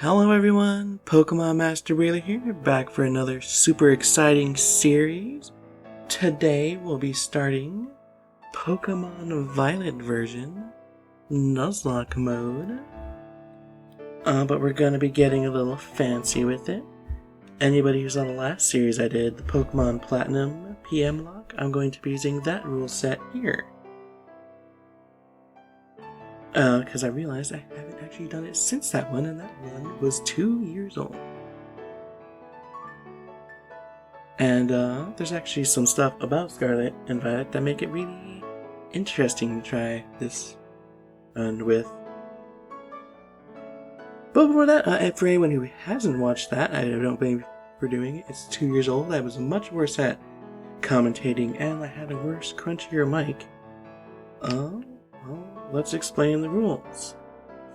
Hello everyone, pkmnMasterWheeler here, back for another super exciting series. Today we'll be starting Pokemon Violet version, Nuzlocke mode. But we're gonna be getting a little fancy with it. Anybody who's on the last series I did, the Pokemon Platinum PMLocke, I'm going to be using that rule set here. Because I realized I haven't actually done it since that one, and that one was 2 years old. And there's actually some stuff about Scarlet and Violet that make it really interesting to try this one with. But before that, for anyone who hasn't watched that, I don't blame you for doing it. It's 2 years old. I was much worse at commentating, and I had a worse, crunchier mic. Let's explain the rules.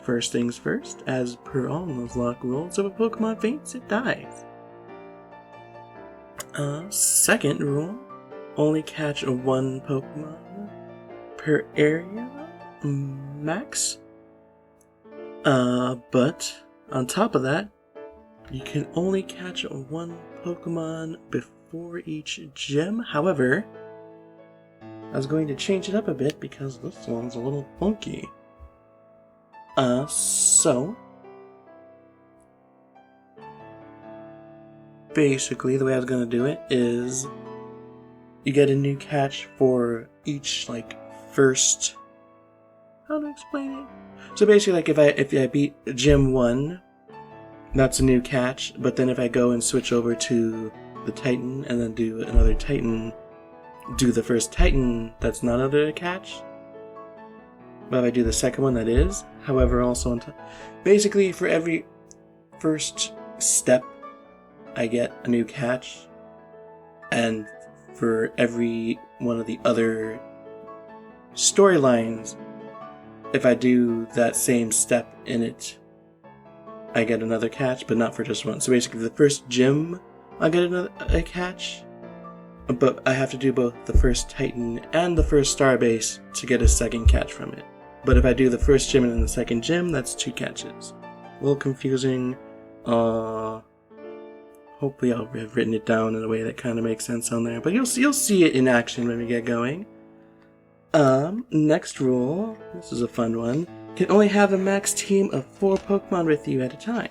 First things first, as per all Nuzlocke rules, if a Pokemon faints, it dies. Second rule, only catch one Pokemon per area max. But on top of that, you can only catch one Pokemon before each gym. However, I was going to change it up a bit because this one's a little funky. So basically the way I was going to do it is you get a new catch for each, first... How to explain it? So basically, if I beat Gym 1, that's a new catch, but then if I go and switch over to the Titan and then do another Titan, do the first Titan, that's not another catch. But if I do the second one, that is. However, also basically for every first step, I get a new catch, and for every one of the other storylines, if I do that same step in it, I get another catch, but not for just one. So basically, the first gym, I get a catch. But I have to do both the first Titan and the first Starbase to get a second catch from it. But if I do the first gym and then the second gym, that's 2 catches. A little confusing. Hopefully I'll have written it down in a way that kind of makes sense on there. But you'll see it in action when we get going. Next rule. This is a fun one. Can only have a max team of 4 Pokemon with you at a time.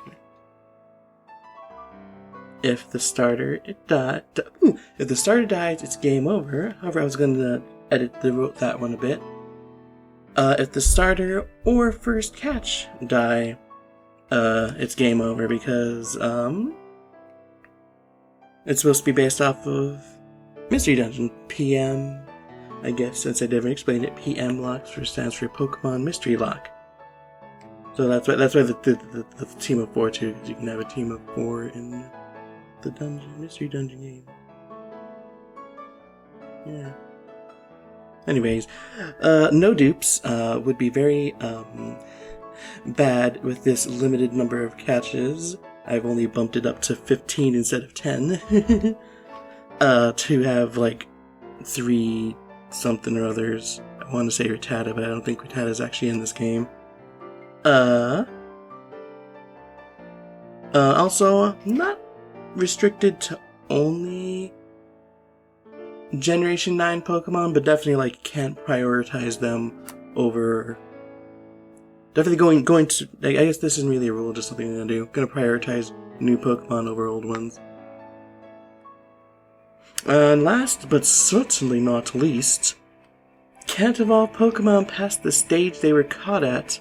If the starter dies, it's game over. However, I was going to edit that one a bit. If the starter or first catch die, it's game over because it's supposed to be based off of Mystery Dungeon PM. I guess since I never explained it, PMLocke stands for Pokemon Mystery Lock. So that's why the team of 4 too, because you can have a team of 4 in the Mystery Dungeon game. Yeah. Anyways, no dupes would be very bad with this limited number of catches. I've only bumped it up to 15 instead of 10. To have 3 something or others. I want to say Rattata, but I don't think Rattata's actually in this game. Also, not restricted to only Generation 9 Pokemon, but definitely can't prioritize them over... Definitely going to... I guess this isn't really a rule, just something I'm gonna do. Gonna prioritize new Pokemon over old ones. And last, but certainly not least, can't evolve Pokemon past the stage they were caught at,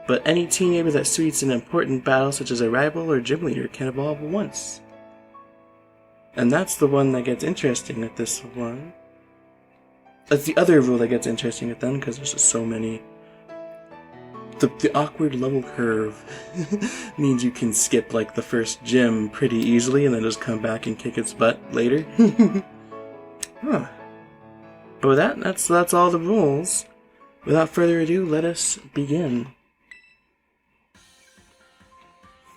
but any team member that suits an important battle, such as a rival or gym leader, can evolve once. And that's the one that gets interesting with this one. That's the other rule that gets interesting with them, because there's just so many. The awkward level curve means you can skip the first gym pretty easily and then just come back and kick its butt later. Huh. But with that's all the rules. Without further ado, let us begin.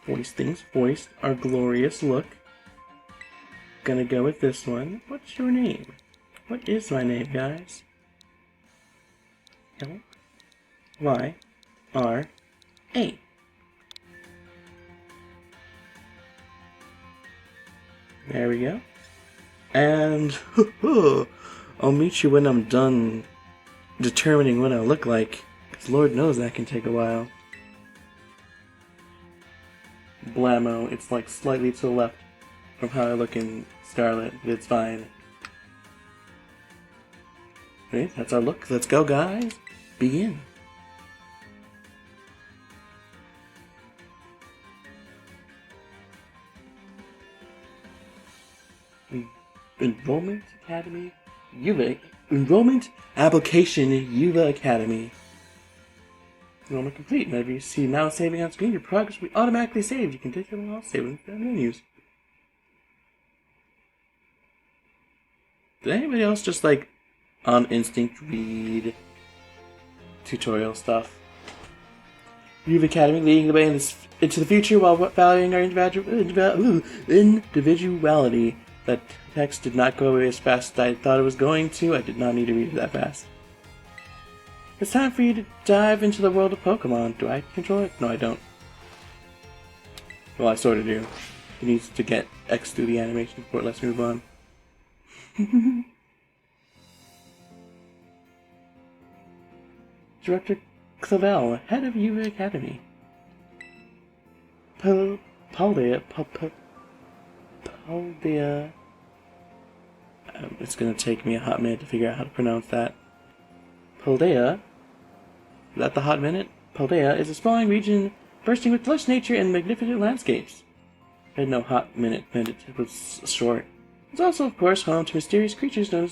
Voice things voiced, our glorious look. Gonna go with this one. What's your name? What is my name, guys? L-Y-R-A. There we go. And I'll meet you when I'm done determining what I look like, because Lord knows that can take a while. Blammo, it's like slightly to the left from how I look in Scarlet, but it's fine. Okay, that's our look. Let's go, guys. Begin. Enrollment Academy, Yuva. Enrollment Application, Yuva Academy. Enrollment complete. Whenever you see now saving on screen, your progress will be automatically saved. You can take it all save in the menus. Did anybody else just like on instinct read tutorial stuff? Yuva Academy, leading the way into the future while valuing our individuality. That text did not go away as fast as I thought it was going to. I did not need to read it that fast. It's time for you to dive into the world of Pokemon. Do I control it? No, I don't. Well, I sort of do. It needs to get X through the animation before it lets me move on. Director Clavel, head of Yuva Academy. Paldea. It's gonna take me a hot minute to figure out how to pronounce that. Paldea? Is that the hot minute? Paldea is a sprawling region bursting with lush nature and magnificent landscapes. I had no hot minute, it was short. It's also, of course, home to mysterious creatures known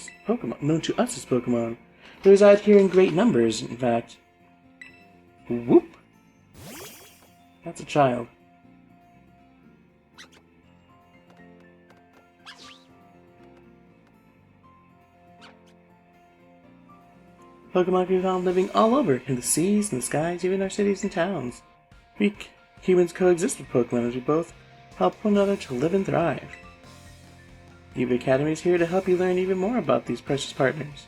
to us as Pokemon. They reside here in great numbers, in fact. Whoop! That's a child. Pokemon can be found living all over, in the seas, in the skies, even our cities and towns. We humans coexist with Pokemon as we both help one another to live and thrive. Yuva Academy is here to help you learn even more about these precious partners.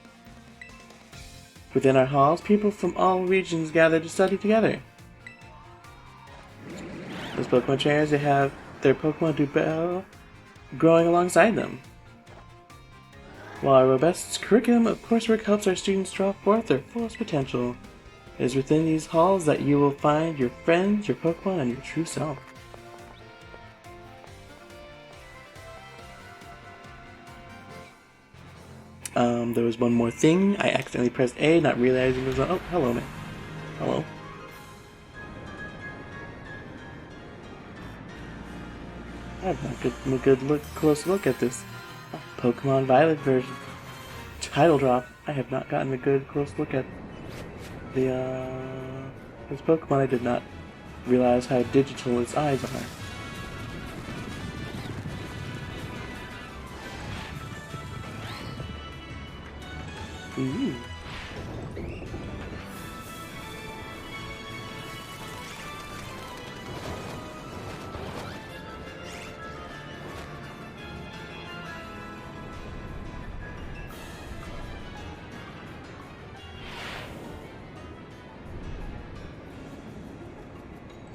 Within our halls, people from all regions gather to study together. As Pokemon trainers, they have their Pokemon do battle growing alongside them. While our robust curriculum of coursework helps our students draw forth their fullest potential, it is within these halls that you will find your friends, your Pokemon, and your true self. There was one more thing. I accidentally pressed A, not realizing it was on. Oh, hello, man. Hello. I have not gotten a close look at this Pokemon Violet version. Title drop. I have not gotten a good close look at the this Pokemon. I did not realize how digital its eyes are. Ooh.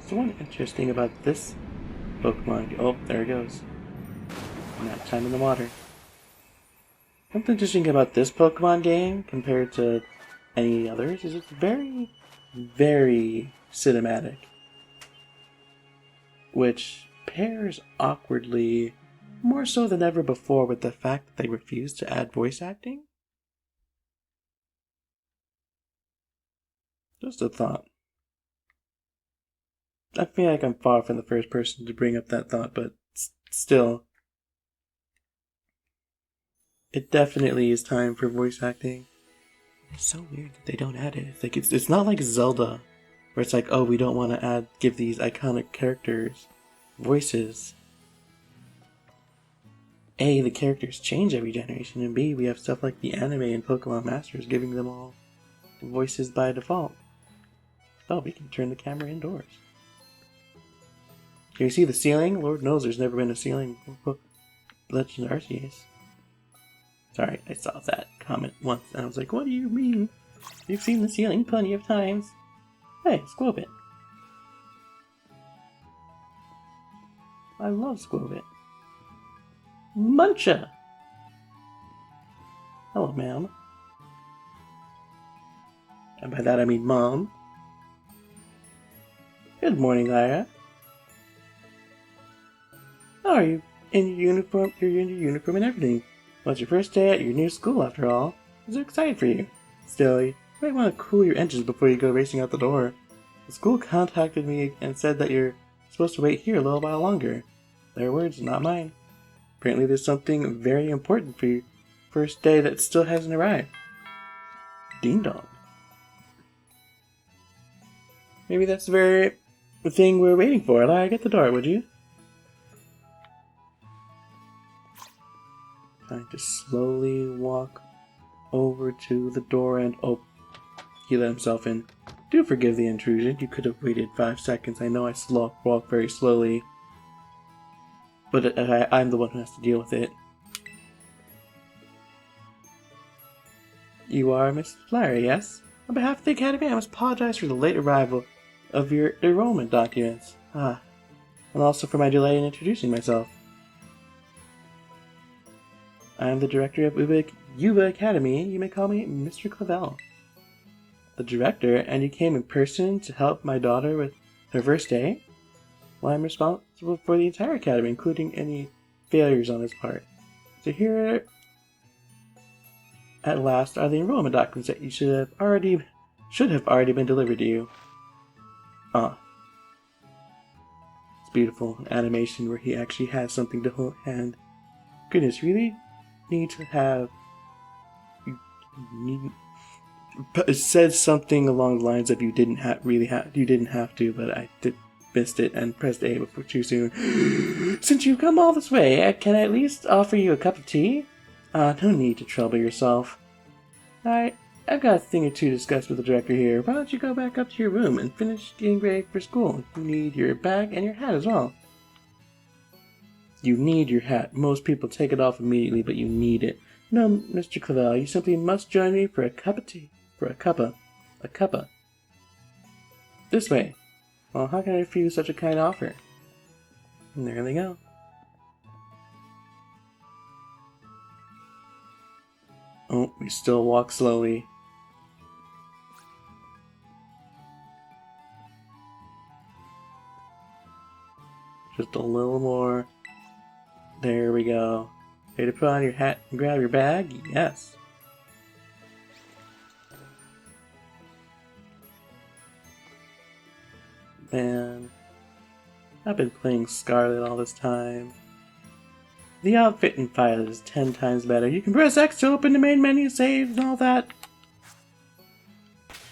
So one interesting about this Pokemon. Oh, there it goes. Nap time in the water. Something interesting about this Pokemon game compared to any others is it's very, very cinematic. Which pairs awkwardly, more so than ever before, with the fact that they refuse to add voice acting. Just a thought. I feel like I'm far from the first person to bring up that thought, but still. It definitely is time for voice acting. It's so weird that they don't add it. It's like it's not like Zelda, where it's like, oh, we don't want to give these iconic characters voices. A, the characters change every generation, and B, we have stuff like the anime and Pokemon Masters giving them all voices by default. Oh, we can turn the camera indoors. Can you see the ceiling? Lord knows there's never been a ceiling for Legend of Arceus. Sorry, I saw that comment once and I was like, what do you mean? You've seen the ceiling plenty of times. Hey, Squobit. I love Squobit. Muncha! Hello, ma'am. And by that I mean Mom. Good morning, Lyra. How are you? In your uniform? You're in your uniform and everything. Well, it's your first day at your new school, after all. I'm so excited for you. Still, you might want to cool your engines before you go racing out the door. The school contacted me and said that you're supposed to wait here a little while longer. Their words, not mine. Apparently there's something very important for your first day that still hasn't arrived. Ding dong. Maybe that's the very thing we're waiting for. Lyra, get the door, would you? Trying to slowly walk over to the door and oh, he let himself in. Do forgive the intrusion. You could have waited 5 seconds. I know I walk very slowly, but I'm the one who has to deal with it. You are Miss Lyra, yes? On behalf of the Academy, I must apologize for the late arrival of your enrollment documents. And also for my delay in introducing myself. I am the director of Yuba Academy. You may call me Mr. Clavel. The director, and you came in person to help my daughter with her first day? Well, I'm responsible for the entire academy, including any failures on his part. So here, at last, are the enrollment documents that you should have already been delivered to you. It's beautiful animation where he actually has something to hold hand. Goodness, really need to have. It says something along the lines of you didn't have to, but I missed it and pressed A before too soon. Since you've come all this way, can I at least offer you a cup of tea? No need to trouble yourself. I've got a thing or two to discuss with the director here. Why don't you go back up to your room and finish getting ready for school? You need your bag and your hat as well. You need your hat. Most people take it off immediately, but you need it. No, Mr. Clavel, you simply must join me for a cup of tea. For a cuppa. This way. Well, how can I refuse such a kind offer? And there they go. Oh, we still walk slowly. Just a little more. There we go. Ready to put on your hat and grab your bag? Yes. Man, I've been playing Scarlet all this time. The outfit in Violet is 10 times better. You can press X to open the main menu, save, and all that.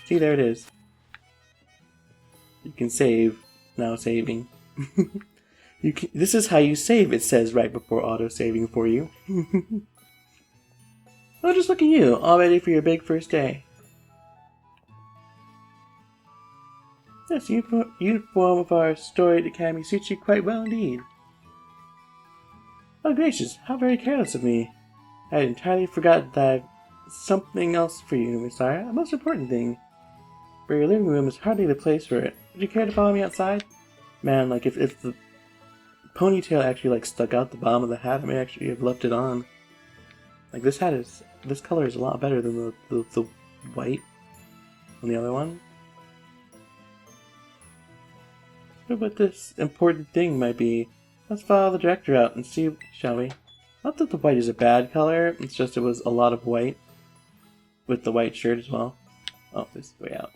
See, there it is. You can save. Now saving. This is how you save, it says right before auto-saving for you. Oh, just look at you, all ready for your big first day. Yes, the uniform of our storied academy suits you quite well indeed. Oh gracious, how very careless of me. I had entirely forgotten that I have something else for you, Miss Lyra, a most important thing. But your living room is hardly the place for it. Would you care to follow me outside? Man, like if the ponytail actually like stuck out the bottom of the hat, I may actually have left it on. Like this color is a lot better than the white on the other one. What this important thing might be. Let's follow the director out and see, shall we? Not that the white is a bad color, it's just it was a lot of white. With the white shirt as well. Oh, this is the way out.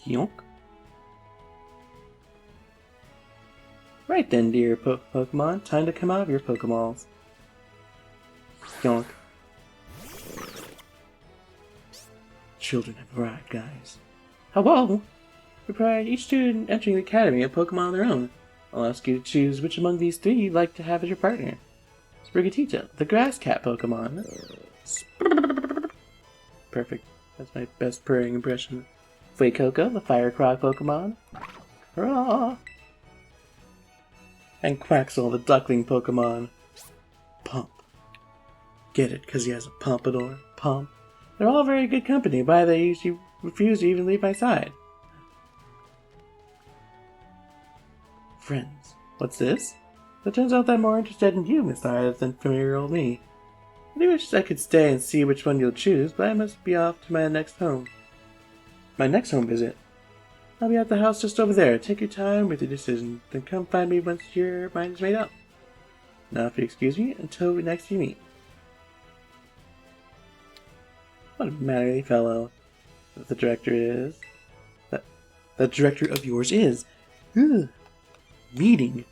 Yonk. Right then, dear Pokemon, time to come out of your Pokeballs. Yonk. Children have arrived, guys. Hello! Required each student entering the academy a Pokemon of their own. I'll ask you to choose which among these three you'd like to have as your partner. Sprigatito, the grass cat Pokemon. Perfect. That's my best purring impression. Fuecoco, the fire frog Pokemon. Hurrah! And Quaxel, the duckling Pokemon. Pump. Get it, because he has a pompadour. Pump. They're all very good company, but they usually refuse to even leave my side. Friends. What's this? It turns out I'm more interested in you, Miss Lyra, than familiar old me. I do wish I could stay and see which one you'll choose, but I must be off to my next home. My next home visit? I'll be at the house just over there. Take your time with your decision, then come find me once your mind is made up. Now if you excuse me, until next you meet. What a mannerly fellow the director is. The director of yours is. Ugh. Meeting.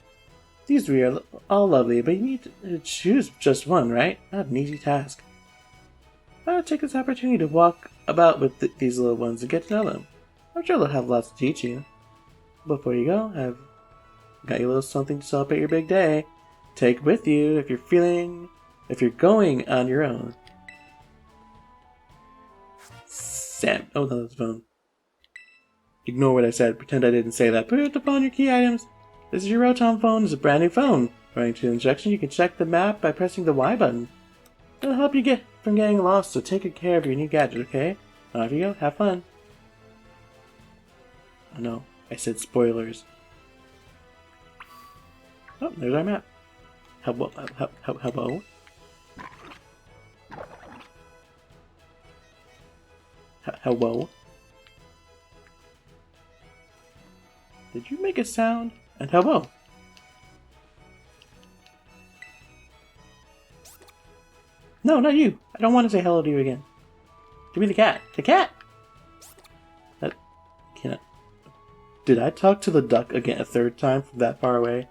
These three are all lovely, but you need to choose just one, right? Not an easy task. I'll take this opportunity to walk about with these little ones and get to know them. I'm sure they'll have lots to teach you. Before you go, I've got you a little something to celebrate your big day. Take with you if you're going on your own. Sam. Oh, no, that's the phone. Ignore what I said. Pretend I didn't say that. Put the phone your key items. This is your Rotom phone. It's a brand new phone. According to the instructions, you can check the map by pressing the Y button. It'll help you get from getting lost, so take good care of your new gadget, okay? Now off you go. Have fun. Oh no, I said spoilers. Oh, there's our map. Hello? Hello? Did you make a sound? And hello? No, not you. I don't want to say hello to you again. Give me the cat. The cat! That... Can't... Did I talk to the duck again a third time from that far away?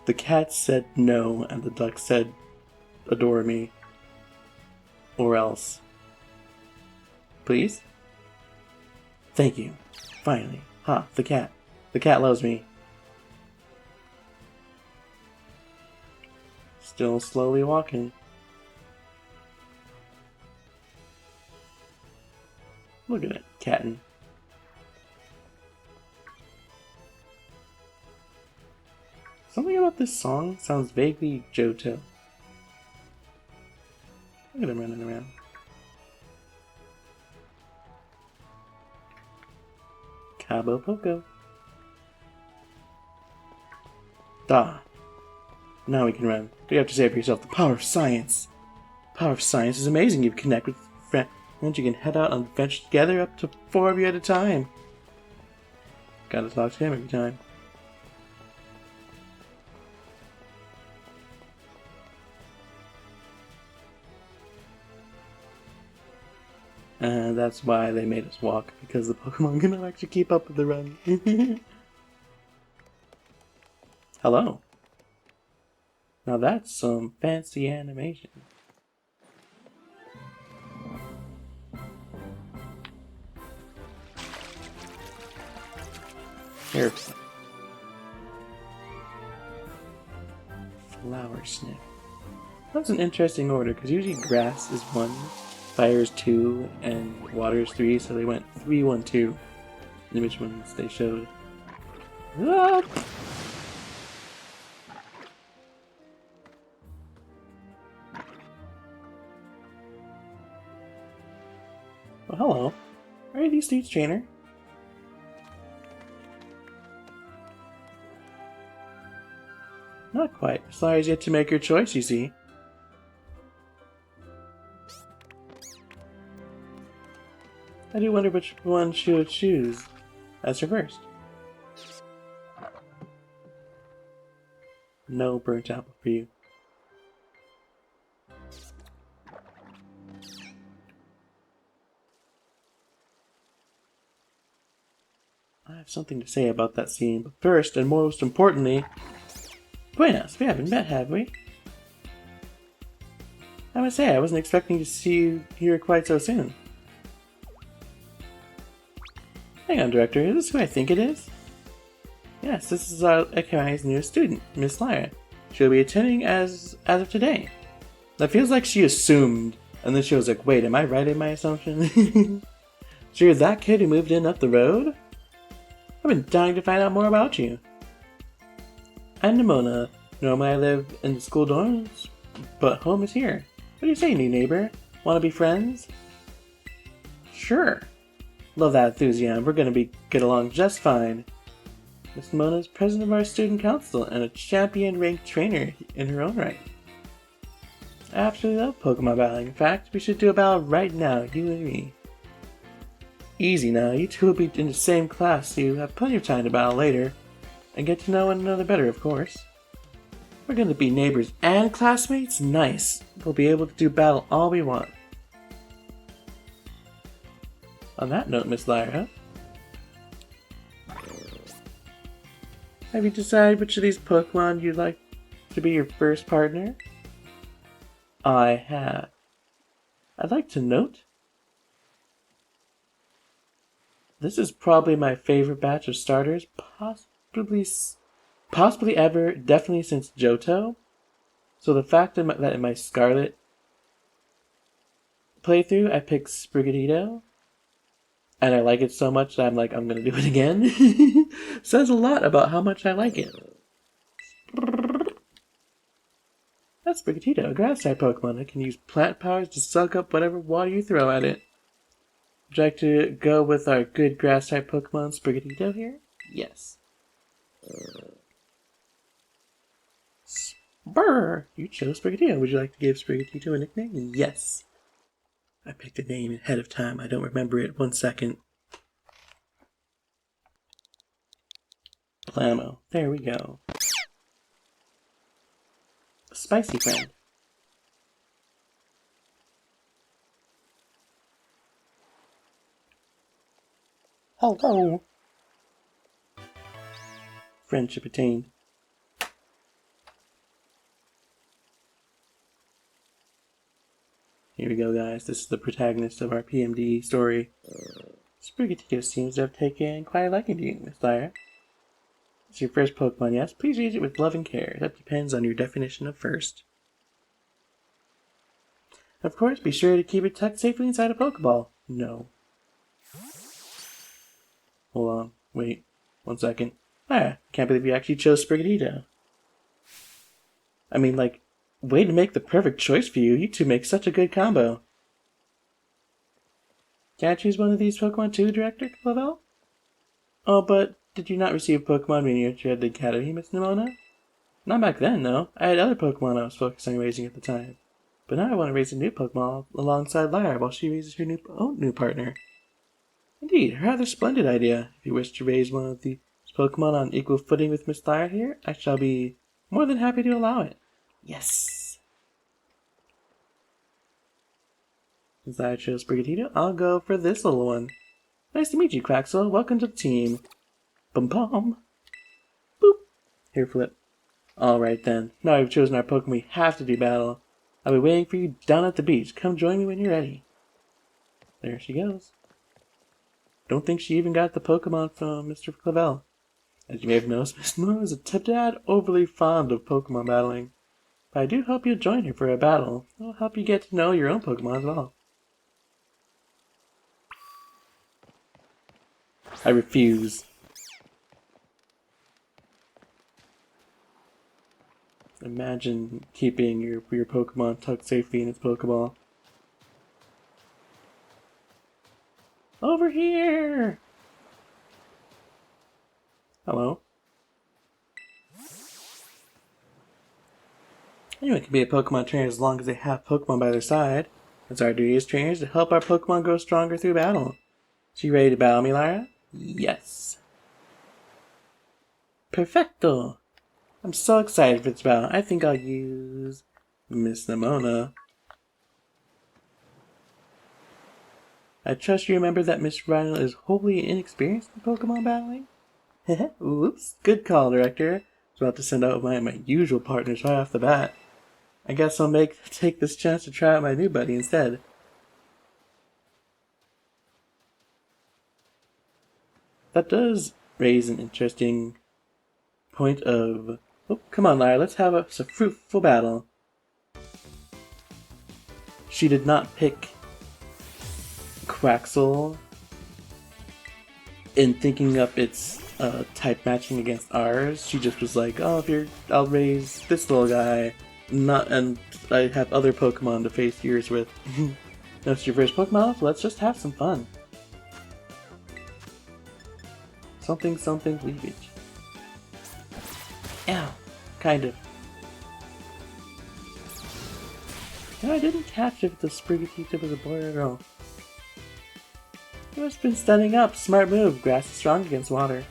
The cat said no, and the duck said, adore me. Or else. Please? Thank you. Finally. Ha, the cat. The cat loves me. Still slowly walking. Look at it, cattin'. Something about this song sounds vaguely Johto. Look at him running around. Cabo Poco. Da. Now we can run. What do you have to say for yourself? The power of science. The power of science is amazing. You can connect with friends. You can head out on adventures together, up to 4 of you at a time. Gotta talk to him every time. And that's why they made us walk, because the Pokemon cannot actually keep up with the run. Hello. Now that's some fancy animation. Here. Flower Sniff. That's an interesting order, because usually grass is 1, fire is 2, and water is 3, so they went 3, 1, 2. And which ones they showed. Ah! Well, hello. Are you these dudes, trainer? Not quite. Slyra's yet to make her choice, you see. I do wonder which one she would choose as her first. No burnt apple for you. I have something to say about that scene, but first, and most importantly... Buenas, we haven't met, have we? I must say, I wasn't expecting to see you here quite so soon. Hang on, Director, is this who I think it is? Yes, this is our Akai's newest student, Miss Lyra. She'll be attending as of today. That feels like she assumed, and then she was like, wait, am I right in my assumption? So you're that kid who moved in up the road? I've been dying to find out more about you. I'm Nimona. Normally I live in the school dorms, but home is here. What do you say, new neighbor? Wanna be friends? Sure. Love that enthusiasm. We're gonna get along just fine. Miss Nimona is president of our student council and a champion-ranked trainer in her own right. I absolutely love Pokemon battling. In fact, we should do a battle right now, you and me. Easy now, you two will be in the same class, so you have plenty of time to battle later. And get to know one another better, of course. We're gonna be neighbors and classmates? Nice. We'll be able to do battle all we want. On that note, Miss Lyra, have you decided which of these Pokemon you'd like to be your first partner? I have. I'd like to note, this is probably my favorite batch of starters, possibly ever, definitely since Johto. So the fact that in my Scarlet playthrough I picked Sprigatito, and I like it so much that I'm gonna do it again, says a lot about how much I like it. That's Sprigatito, a grass-type Pokemon that can use plant powers to suck up whatever water you throw at it. Would you like to go with our good grass-type Pokemon, Sprigatito, here? Yes. Brr! You chose Sprigatito. Would you like to give Sprigatito a nickname? Yes. I picked a name ahead of time. I don't remember it. 1 second. Plamo. There we go. Spicy friend. Hello. Friendship attained. Here we go, guys. This is the protagonist of our PMD story. Sprigatito seems to have taken quite a liking to you, Miss Lyra. It's your first Pokemon, yes? Please use it with love and care. That depends on your definition of first. Of course, be sure to keep it tucked safely inside a Pokeball. No. Hold on. Wait. 1 second. Can't believe you actually chose Sprigatito. I mean, way to make the perfect choice for you. You two make such a good combo. Can I choose one of these Pokemon too, Director Clavel? Oh, but did you not receive Pokemon when you entered the Academy, Miss Nimona? Not back then, no. I had other Pokemon I was focused on raising at the time. But now I want to raise a new Pokemon alongside Lyra while she raises her new partner. Indeed, a rather splendid idea. If you wish to raise one of these Pokemon on equal footing with Miss Lyra here, I shall be more than happy to allow it. Yes! Since I chose Sprigatito, I'll go for this little one. Nice to meet you, Quaxel. Welcome to the team. Bum-bum. Boop. Here, Flip. Alright then. Now we've chosen our Pokemon, we have to do battle. I'll be waiting for you down at the beach. Come join me when you're ready. There she goes. Don't think she even got the Pokemon from Mr. Clavel. As you may have noticed, Miss Moon is a tad overly fond of Pokemon battling. But I do hope you'll join her for a battle. It'll help you get to know your own Pokemon as well. I refuse. Imagine keeping your Pokemon tucked safely in its Pokeball. Over here! Hello. Anyone can be a Pokemon trainer as long as they have Pokemon by their side. It's our duty as trainers to help our Pokemon grow stronger through battle. So you ready to battle me, Lyra? Yes. Perfecto! I'm so excited for this battle. I think I'll use Miss Nimona. I trust you remember that Miss Rhino is wholly inexperienced in Pokemon battling? Oops, good call, Director. I was about to send out my usual partners right off the bat. I guess I'll take this chance to try out my new buddy instead. That does raise an interesting point of... Oh, come on, Lyra, let's have a fruitful battle. She did not pick Quaxel in thinking up its type matching against ours, she just was like, oh, I'll raise this little guy, and I have other Pokemon to face yours with. That's your first Pokemon, so let's just have some fun. Something leafage. Ow, kind of. No, I didn't catch if the Sprigatito was a boy or a girl. You must have been standing up. Smart move. Grass is strong against water.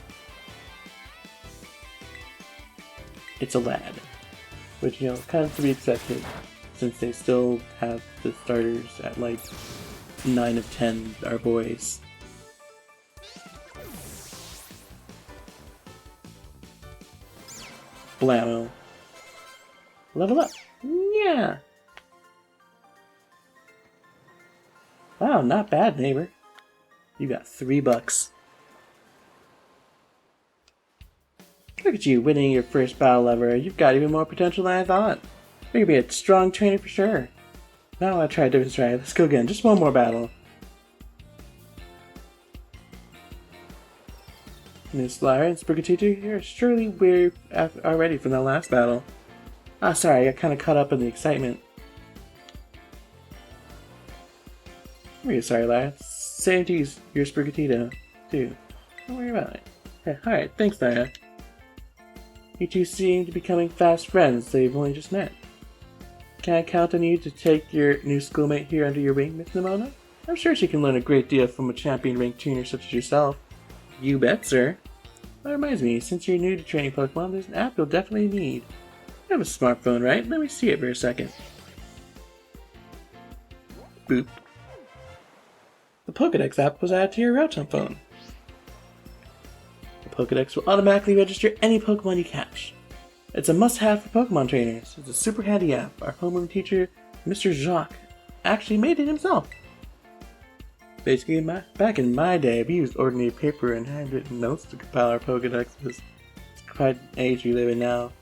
It's a lad. Which, you know, kind of to be expected, since they still have the starters at like 9 of 10 are boys. Blammo. Level up. Yeah. Wow, not bad, neighbor. You got $3. Look at you winning your first battle ever. You've got even more potential than I thought. You're gonna be a strong trainer for sure. Now I'll try a different strategy. Let's go again. Just one more battle. Nuzlocke and Sprigatito, you're surely we're already from that last battle. Ah, sorry, I got kind of caught up in the excitement. I'm really sorry, lad. Same to you, your Sprigatito, too. Don't worry about it. Hey, alright, thanks, Naya. You two seem to be becoming fast friends, so you've only just met. Can I count on you to take your new schoolmate here under your wing, Miss Nimona? I'm sure she can learn a great deal from a champion-ranked trainer such as yourself. You bet, sir. That reminds me, since you're new to training Pokemon, there's an app you'll definitely need. You have a smartphone, right? Let me see it for a second. Boop. The Pokédex app was added to your Rotom phone. The Pokédex will automatically register any Pokemon you catch. It's a must-have for Pokemon trainers. It's a super handy app. Our homeroom teacher, Mr. Jacques, actually made it himself. Basically, back in my day, we used ordinary paper and handwritten notes to compile our Pokédexes. It's quite an age we live in now.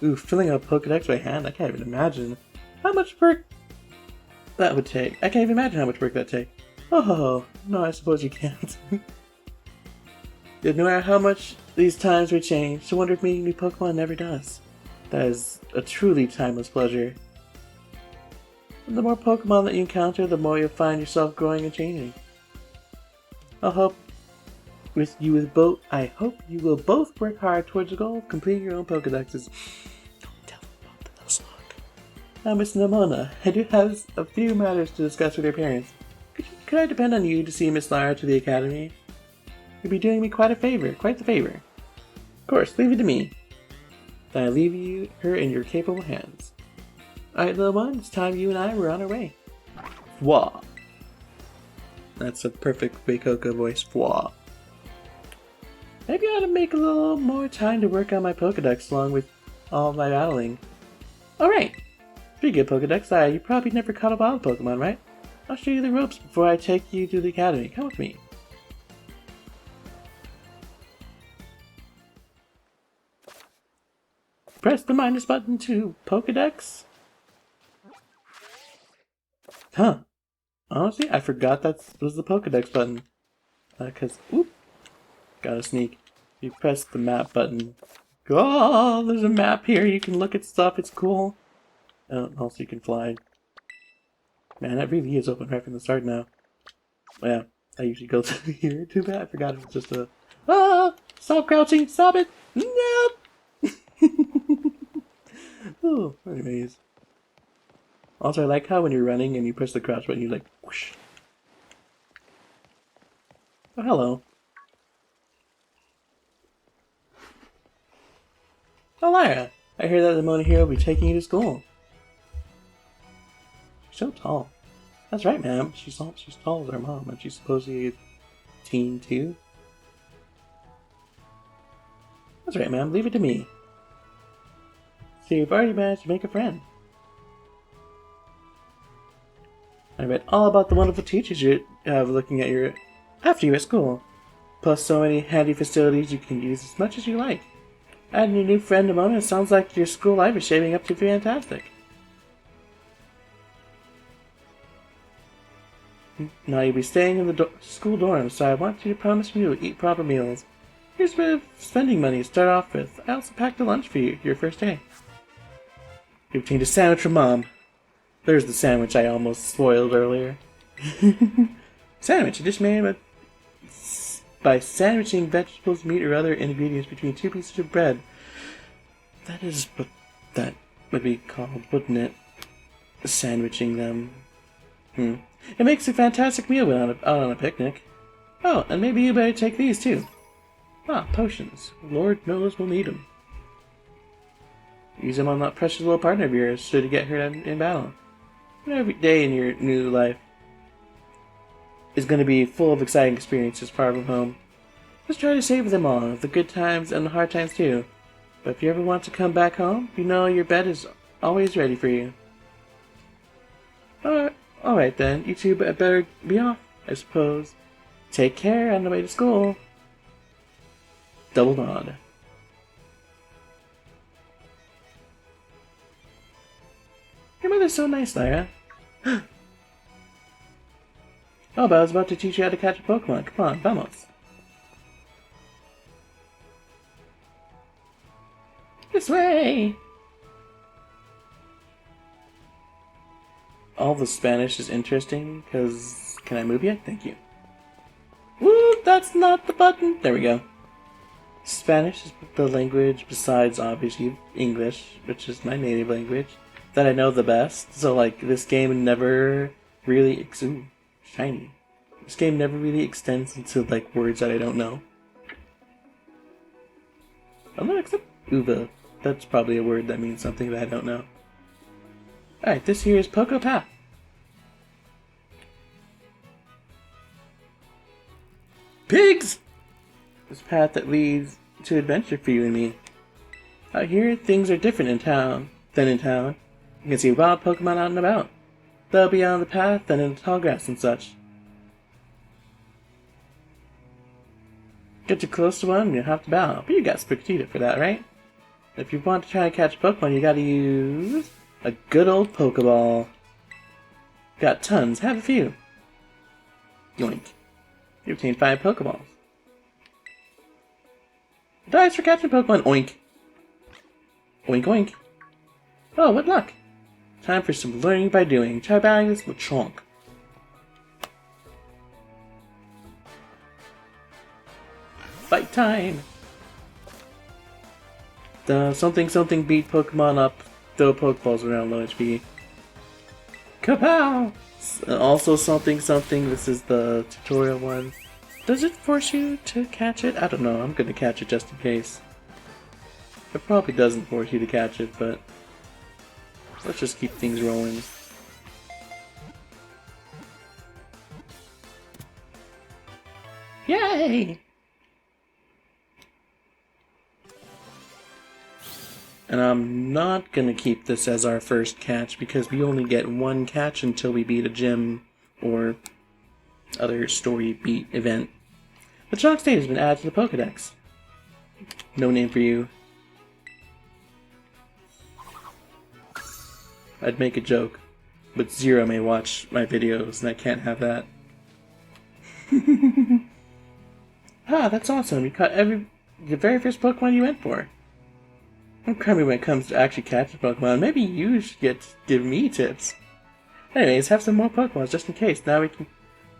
Ooh, filling out a Pokédex by hand? I can't even imagine how much work that would take. I can't even imagine how much work that'd take. Oh, no, I suppose you can't. Yet no matter how much these times would change, to wonder if meeting new Pokemon never does. That is a truly timeless pleasure. And the more Pokemon that you encounter, the more you'll find yourself growing and changing. I hope you will both work hard towards the goal of completing your own Pokédexes. Don't tell them about the Nuzlocke. Now, Miss Nimona, I do have a few matters to discuss with your parents. Could I depend on you to see Miss Lara to the academy? You'd be doing me quite the favor. Of course, leave it to me. Then I leave her in your capable hands. Alright, little one, it's time you and I were on our way. Fwa. That's a perfect Baikoko voice. Fwa. Maybe I ought to make a little more time to work on my Pokédex along with all of my battling. Alright. Speaking of Pokédex, you probably never caught a wild Pokemon, right? I'll show you the ropes before I take you to the academy. Come with me. Press the minus button to Pokédex. Huh. Honestly, I forgot that was the Pokédex button. Oop. Gotta sneak. You press the map button. Oh, there's a map here. You can look at stuff. It's cool. Also, you can fly. Man, that really is open right from the start now. Yeah, I usually go through here. Too bad I forgot it was just a... Ah! Stop crouching! Stop it! No! Oh, anyways. Also, I like how when you're running and you press the crouch button, you like whoosh. Oh, hello. Oh, Lyra! I hear that the Mona Hero will be taking you to school. She's so tall. That's right, ma'am. She's tall as her mom, and she's supposedly a teen too. That's right, ma'am. Leave it to me. So you've already managed to make a friend. I read all about the wonderful teachers you have looking at after you at school. Plus so many handy facilities you can use as much as you like. Adding your new friend Nimona, it sounds like your school life is shaping up to be fantastic. Now you'll be staying in the school dorm, so I want you to promise me you'll eat proper meals. Here's a bit of spending money to start off with. I also packed a lunch for you your first day. You obtained a sandwich from Mom. There's the sandwich I almost spoiled earlier. Sandwich, a dish made by sandwiching vegetables, meat, or other ingredients between two pieces of bread. That is what that would be called, wouldn't it? Sandwiching them. It makes a fantastic meal when out on a picnic. Oh, and maybe you better take these too. Ah, potions. Lord knows we'll need them. Use them on that precious little partner of yours should you get hurt in battle. And every day in your new life is going to be full of exciting experiences far from home. Just try to savor them all, the good times and the hard times too. But if you ever want to come back home, you know your bed is always ready for you. Alright then, you two better be off, I suppose. Take care on the way to school. Double nod. Your mother's so nice, Lyra. Oh, but I was about to teach you how to catch a Pokemon. Come on, vamos. This way! All the Spanish is interesting, because... Can I move yet? Thank you. Woo! That's not the button! There we go. Spanish is the language, besides obviously English, which is my native language, that I know the best. So, like, this game never really... Ooh, shiny. This game never really extends into, like, words that I don't know. I'm not except Uva. That's probably a word that means something that I don't know. Alright, this here is Poco Path. Pigs! This path that leads to adventure for you and me. Out here, things are different than in town. You can see wild Pokemon out and about. They'll be on the path and in the tall grass and such. Get too close to one and you'll have to bow, but you got Sprigatito for that, right? If you want to try and catch a Pokemon, you gotta use a good old Pokeball. Got tons, have a few. Yoink. You obtained 5 Pokeballs. Dice for catching Pokemon, oink. Oink oink. Oh, what luck. Time for some learning by doing. Try battling this Lechonk. Fight time! The something beat Pokemon up, throw Pokeballs around low HP. Kapow! Also something, this is the tutorial one. Does it force you to catch it? I don't know, I'm gonna catch it just in case. It probably doesn't force you to catch it, but let's just keep things rolling. Yay! And I'm not gonna keep this as our first catch because we only get one catch until we beat a gym or other story beat event. The Chalk State has been added to the Pokedex. No name for you. I'd make a joke, but Zero may watch my videos and I can't have that. Ah, that's awesome. You caught the very first Pokemon you went for. I'm crummy when it comes to actually catching Pokemon. Maybe you should give me tips. Anyways, have some more Pokemon just in case. Now we can...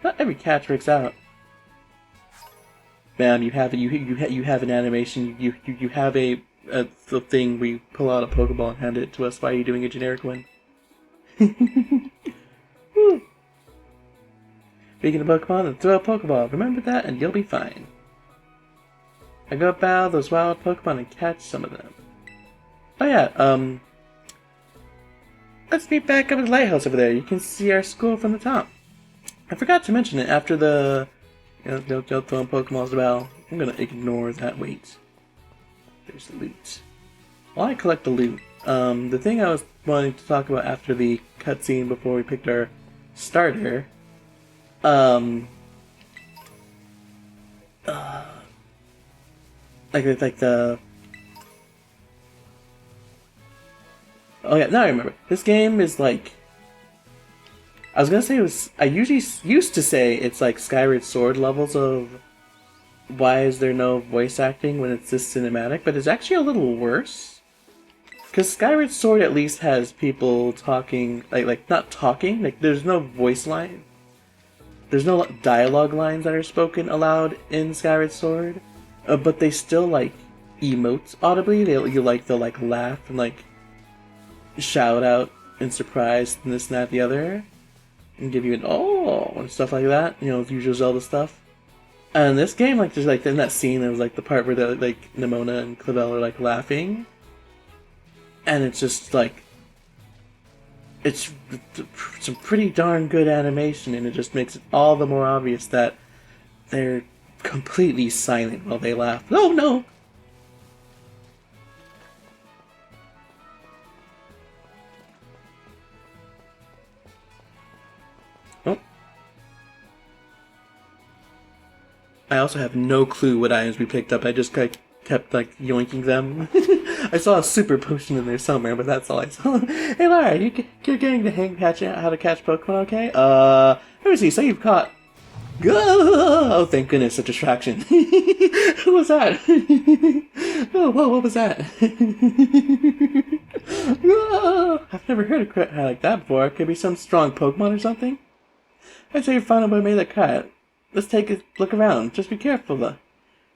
Not every catch works out. Ma'am, you have an animation. You have a thing where you pull out a Pokeball and hand it to us. Why are you doing a generic one? Speaking of Pokemon, then throw a Pokeball. Remember that, and you'll be fine. I go battle those wild Pokemon and catch some of them. Oh yeah, let's meet back up at the lighthouse over there. You can see our school from the top. I forgot to mention it after the, throwing Pokeballs to battle. I'm gonna ignore that. Wait. There's the loot. While I collect the loot, the thing I was wanting to talk about after the cutscene before we picked our starter, like the... Oh yeah, now I remember. This game is like I was gonna say it was. I usually used to say it's like Skyward Sword levels of why is there no voice acting when it's this cinematic, but it's actually a little worse. Because Skyward Sword at least has people talking, like not talking, like there's no voice line. There's no dialogue lines that are spoken aloud in Skyward Sword, but they still like emote audibly. They'll like laugh and like shout out in surprise and this and that and the other, and give you an oh and stuff like that. You know, usual Zelda stuff. And this game, like, there's like in that scene, there was like the part where the like Nimona and Clavel are like laughing, and it's just like it's some pretty darn good animation, and it just makes it all the more obvious that they're completely silent while they laugh. Oh no! Oh. I also have no clue what items we picked up. I just kept like yoinking them. I saw a super potion in there somewhere, but that's all I saw. Hey Lara, you're getting to how to catch Pokemon, okay? Let me see. So you've caught. Oh, thank goodness, a distraction. Who was that? Oh, whoa, what was that? I've never heard a crit like that before. Could be some strong Pokemon or something. I'd say you found out what made that cut. Let's take a look around. Just be careful, though.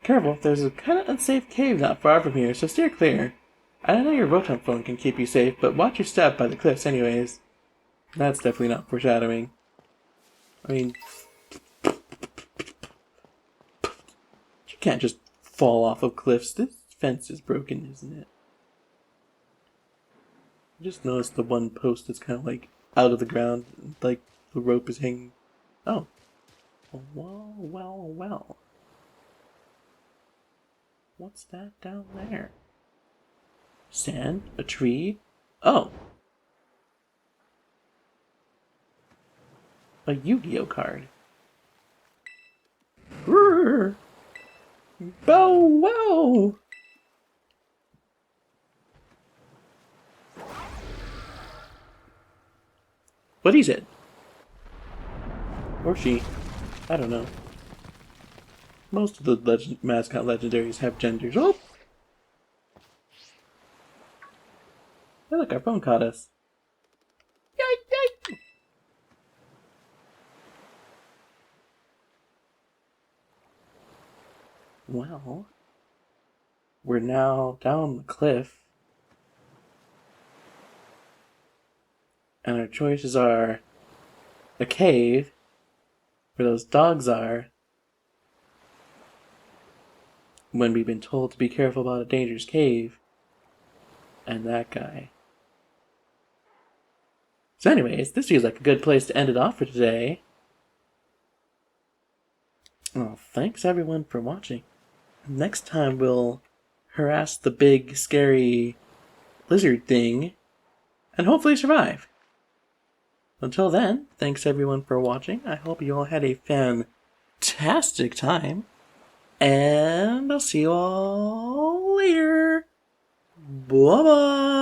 Careful, there's a kind of unsafe cave not far from here, so steer clear. I know your Rotom phone can keep you safe, but watch your step by the cliffs anyways. That's definitely not foreshadowing. I mean, you can't just fall off of cliffs. This fence is broken, isn't it? I just noticed the one post that's kind of like out of the ground, like the rope is hanging. Oh. Well. What's that down there? Sand? A tree? Oh! A Yu-Gi-Oh card. Brrr. Bow wow! What is it? Or she. I don't know. Most of the mascot legendaries have genders. Oh! Hey look, our phone caught us. Yikes! Well, we're now down the cliff. And our choices are a cave, where those dogs are, when we've been told to be careful about a dangerous cave, and that guy. So anyways, this feels like a good place to end it off for today. Well, thanks everyone for watching. Next time we'll harass the big, scary lizard thing, and hopefully survive. Until then, thanks everyone for watching. I hope you all had a fantastic time. And I'll see you all later. Bye-bye.